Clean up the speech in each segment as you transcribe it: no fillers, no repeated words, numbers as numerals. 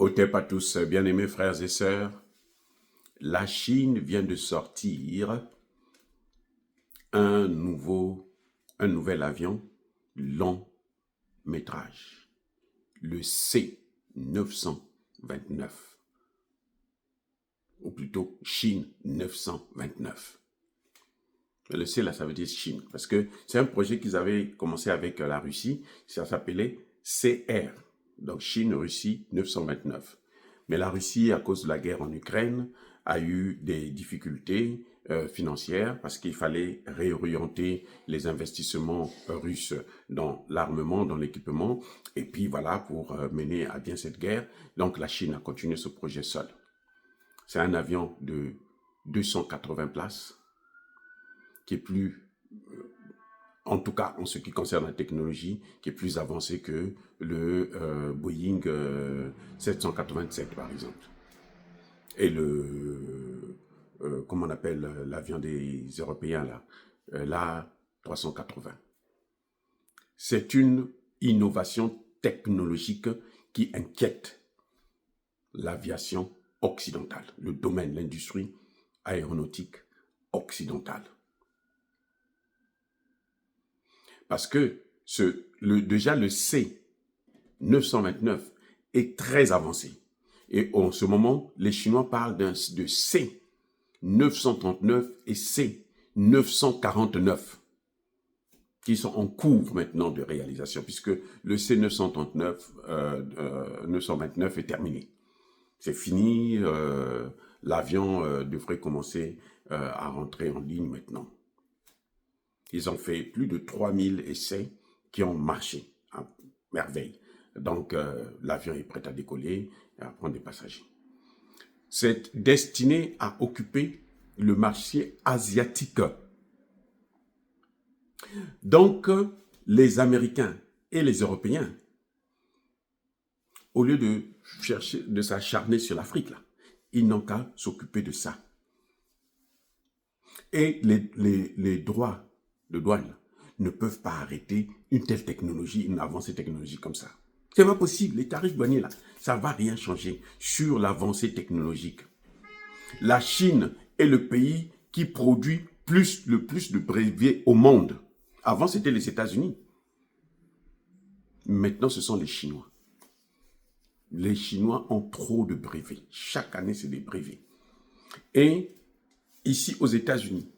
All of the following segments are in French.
Otep à tous, bien-aimés frères et sœurs, la Chine vient de sortir un nouvel avion long métrage, le C-929, ou plutôt Chine 929. Le C là, ça veut dire Chine, parce que c'est un projet qu'ils avaient commencé avec la Russie, ça s'appelait CR, donc Chine-Russie 929. Mais la Russie, à cause de la guerre en Ukraine, a eu des difficultés financières parce qu'il fallait réorienter les investissements russes dans l'armement, dans l'équipement, et puis voilà, pour mener à bien cette guerre. Donc la Chine a continué ce projet seul. C'est un avion de 280 places, qui est plus, en tout cas en ce qui concerne la technologie, qui est plus avancé que le Boeing 787 par exemple. Et comment on appelle l'avion des Européens là, l'A380. C'est une innovation technologique qui inquiète l'aviation occidentale, le domaine, l'industrie aéronautique occidentale. Parce que déjà le C-929 est très avancé. Et en ce moment, les Chinois parlent de C-939 et C-949 qui sont en cours maintenant de réalisation, puisque le C-929 est terminé. C'est fini, l'avion devrait commencer à rentrer en ligne maintenant. Ils ont fait plus de 3000 essais qui ont marché à merveille. Donc, l'avion est prêt à décoller et à prendre des passagers. C'est destiné à occuper le marché asiatique. Donc, les Américains et les Européens, au lieu de chercher, de s'acharner sur l'Afrique, là, ils n'ont qu'à s'occuper de ça. Et les droits de douane ne peuvent pas arrêter une telle technologie, une avancée technologique comme ça. C'est pas possible. Les tarifs douaniers, là, ça ne va rien changer sur l'avancée technologique. La Chine est le pays qui produit le plus de brevets au monde. Avant, c'était les États-Unis. Maintenant, ce sont les Chinois. Les Chinois ont trop de brevets. Chaque année, c'est des brevets. Et ici, aux États-Unis,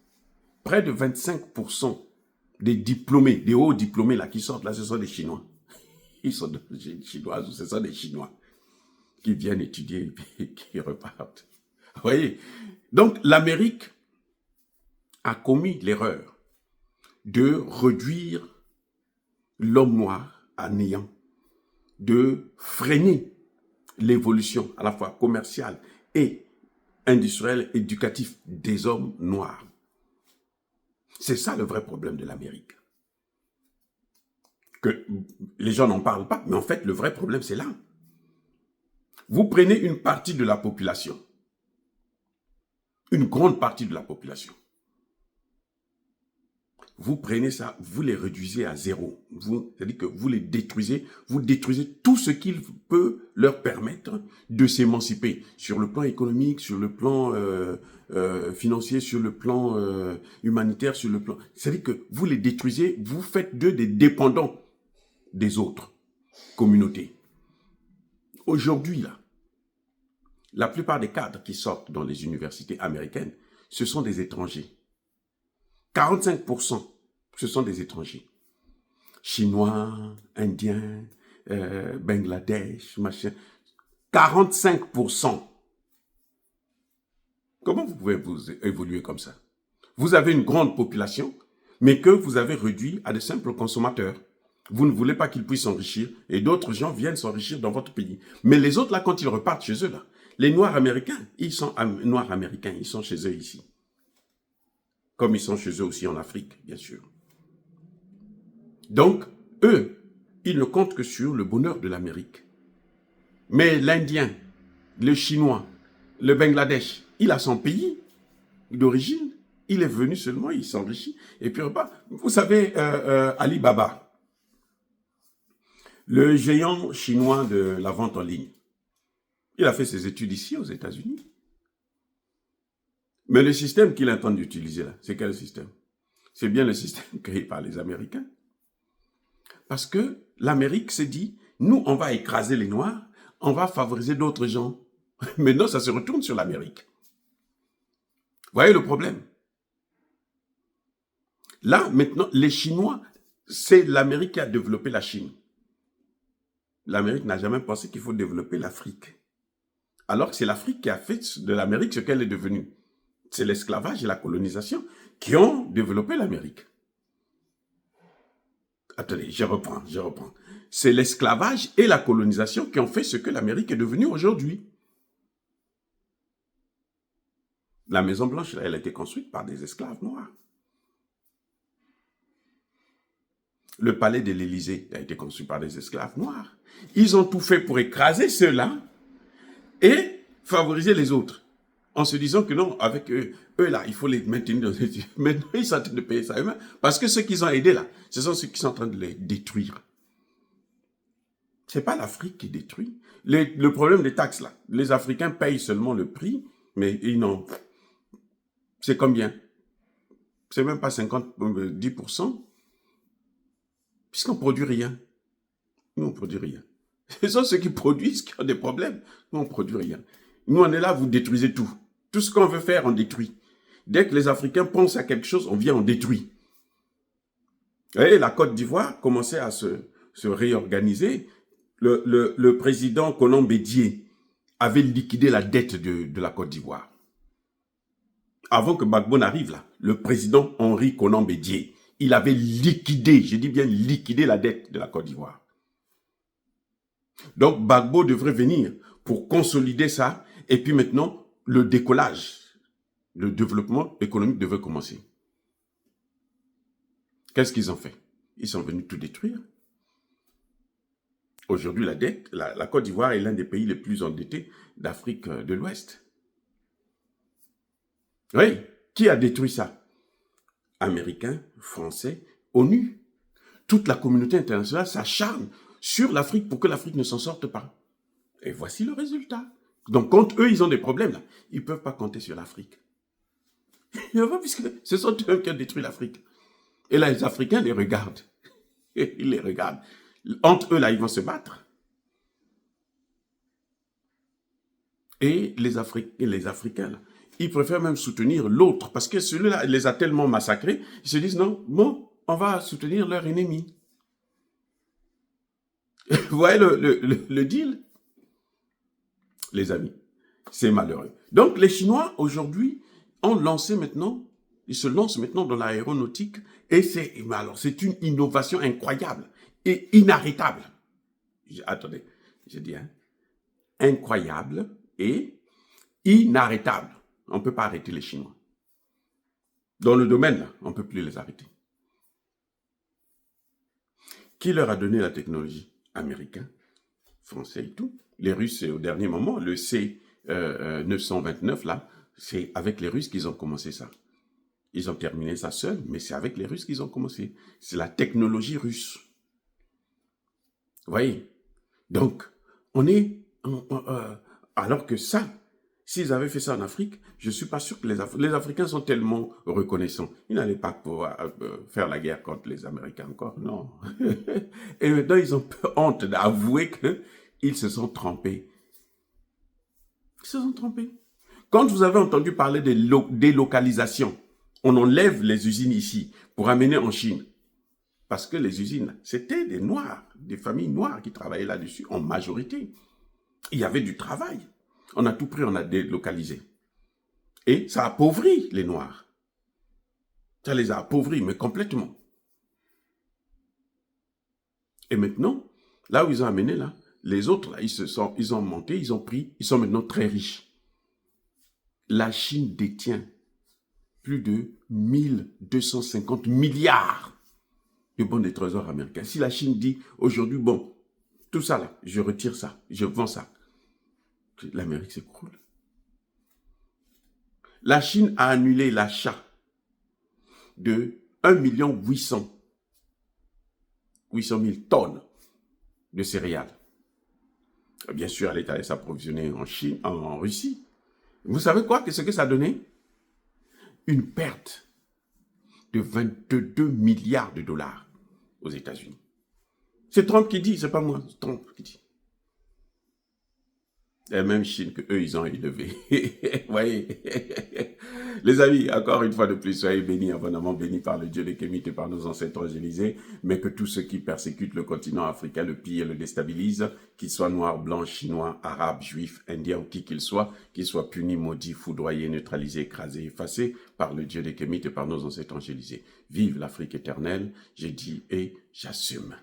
près de 25% des diplômés, des hauts diplômés là qui sortent là, ce sont des Chinois. Ils sont des Chinoises, ce sont des Chinois qui viennent étudier et qui repartent. Vous voyez? Donc, l'Amérique a commis l'erreur de réduire l'homme noir à néant, de freiner l'évolution à la fois commerciale et industrielle, éducative des hommes noirs. C'est ça le vrai problème de l'Amérique. Que les gens n'en parlent pas, mais en fait, le vrai problème, c'est là. Vous prenez une partie de la population, une grande partie de la population. Vous prenez ça, vous les réduisez à zéro. C'est-à-dire que vous les détruisez, vous détruisez tout ce qui peut leur permettre de s'émanciper sur le plan économique, sur le plan financier, sur le plan humanitaire, sur le plan... C'est-à-dire que vous les détruisez, vous faites d'eux des dépendants des autres communautés. Aujourd'hui, là, la plupart des cadres qui sortent dans les universités américaines, ce sont des étrangers. 45%, ce sont des étrangers. Chinois, Indiens, Bangladesh, machin. 45%. Comment vous pouvez vous évoluer comme ça? Vous avez une grande population, mais que vous avez réduit à de simples consommateurs. Vous ne voulez pas qu'ils puissent s'enrichir et d'autres gens viennent s'enrichir dans votre pays. Mais les autres, là, quand ils repartent chez eux, là, les Noirs américains, ils sont chez eux ici. Comme ils sont chez eux aussi en Afrique, bien sûr. Donc, eux, ils ne comptent que sur le bonheur de l'Amérique. Mais l'Indien, le Chinois, le Bangladesh, il a son pays d'origine. Il est venu seulement, il s'enrichit. Et puis, vous savez, Alibaba, le géant chinois de la vente en ligne, Il a fait ses études ici aux États-Unis. Mais le système qu'il est en train d'utiliser là, c'est quel système? C'est bien le système créé par les Américains. Parce que l'Amérique s'est dit, nous, on va écraser les Noirs, on va favoriser d'autres gens. Maintenant, ça se retourne sur l'Amérique. Vous voyez le problème? Là, maintenant, les Chinois, c'est l'Amérique qui a développé la Chine. L'Amérique n'a jamais pensé qu'il faut développer l'Afrique. Alors que c'est l'Afrique qui a fait de l'Amérique ce qu'elle est devenue. C'est l'esclavage et la colonisation qui ont développé l'Amérique. Attendez, je reprends. C'est l'esclavage et la colonisation qui ont fait ce que l'Amérique est devenue aujourd'hui. La Maison Blanche, elle a été construite par des esclaves noirs. Le palais de l'Élysée a été construit par des esclaves noirs. Ils ont tout fait pour écraser ceux-là et favoriser les autres. En se disant que non, avec eux là, il faut les maintenir dans les... Maintenant, ils sont en train de payer ça eux-mêmes. Parce que ceux qu'ils ont aidés là, ce sont ceux qui sont en train de les détruire. C'est pas l'Afrique qui détruit. Le problème des taxes là, les Africains payent seulement le prix, mais ils n'ont... C'est combien? C'est même pas 10%, puisqu'on ne produit rien. Nous, on ne produit rien. Ce sont ceux qui produisent qui ont des problèmes. Nous, on ne produit rien. Nous, on est là, vous détruisez tout. Tout ce qu'on veut faire, on détruit. Dès que les Africains pensent à quelque chose, on vient, on détruit. Et la Côte d'Ivoire commençait à se réorganiser. Le président Konan Bédié avait liquidé la dette de la Côte d'Ivoire. Avant que Gbagbo n'arrive là, le président Henri Konan Bédié, il avait liquidé, je dis bien liquidé la dette de la Côte d'Ivoire. Donc Gbagbo devrait venir pour consolider ça, et puis maintenant, le décollage, le développement économique devait commencer. Qu'est-ce qu'ils ont fait? Ils sont venus tout détruire. Aujourd'hui, la dette, la Côte d'Ivoire est l'un des pays les plus endettés d'Afrique de l'Ouest. Oui, qui a détruit ça? Américains, Français, ONU. Toute la communauté internationale s'acharne sur l'Afrique pour que l'Afrique ne s'en sorte pas. Et voici le résultat. Donc, quand eux, ils ont des problèmes, là, ils ne peuvent pas compter sur l'Afrique. Puisque ce sont eux qui ont détruit l'Afrique. Et là, les Africains les regardent. Ils les regardent. Entre eux, là, ils vont se battre. Et les Africains, là, ils préfèrent même soutenir l'autre, parce que celui-là les a tellement massacrés, ils se disent non, bon, on va soutenir leur ennemi. Vous voyez le deal? Les amis, c'est malheureux. Donc les Chinois, aujourd'hui, ont lancé maintenant, ils se lancent maintenant dans l'aéronautique, et c'est une innovation incroyable et inarrêtable. Attendez, je dis, hein, incroyable et inarrêtable. On ne peut pas arrêter les Chinois. Dans le domaine, là, on ne peut plus les arrêter. Qui leur a donné la technologie? Américains, Français et tout. Les Russes, au dernier moment, le C-929, là, c'est avec les Russes qu'ils ont commencé ça. Ils ont terminé ça seuls, mais c'est avec les Russes qu'ils ont commencé. C'est la technologie russe. Vous voyez? Donc, on est... alors que ça, s'ils avaient fait ça en Afrique, je ne suis pas sûr que les Africains sont tellement reconnaissants. Ils n'allaient pas pouvoir faire la guerre contre les Américains encore, non. Et maintenant, ils ont honte d'avouer qu'ils se sont trompés. Ils se sont trompés. Quand vous avez entendu parler de délocalisation, on enlève les usines ici pour amener en Chine. Parce que les usines, c'était des Noirs, des familles noires qui travaillaient là-dessus, en majorité. Il y avait du travail. On a tout pris, on a délocalisé. Et ça a appauvri les Noirs. Ça les a appauvris, mais complètement. Et maintenant, là où ils ont amené, là, les autres, là, ils ont monté, ils ont pris, ils sont maintenant très riches. La Chine détient plus de 1250 milliards de bons des trésors américains. Si la Chine dit aujourd'hui, bon, tout ça là, je retire ça, je vends ça, l'Amérique s'écroule. La Chine a annulé l'achat de 1,8 million tonnes de céréales. Bien sûr, elle est allée s'approvisionner en Chine, en Russie. Vous savez quoi, ce que ça a donné? Une perte de 22 milliards de dollars aux États-Unis. C'est Trump qui dit, c'est pas moi, c'est Trump qui dit. La même Chine que eux, ils ont élevé. Voyez. Les amis, encore une fois de plus, soyez bénis, abondamment bénis par le Dieu des Kémites et par nos ancêtres évangélisés, mais que tous ceux qui persécutent le continent africain, le pillent et le déstabilisent, qu'ils soient noirs, blancs, chinois, arabes, juifs, indiens ou qui qu'ils soient punis, maudits, foudroyés, neutralisés, écrasés, effacés par le Dieu des Kémites et par nos ancêtres évangélisés. Vive l'Afrique éternelle, j'ai dit et j'assume.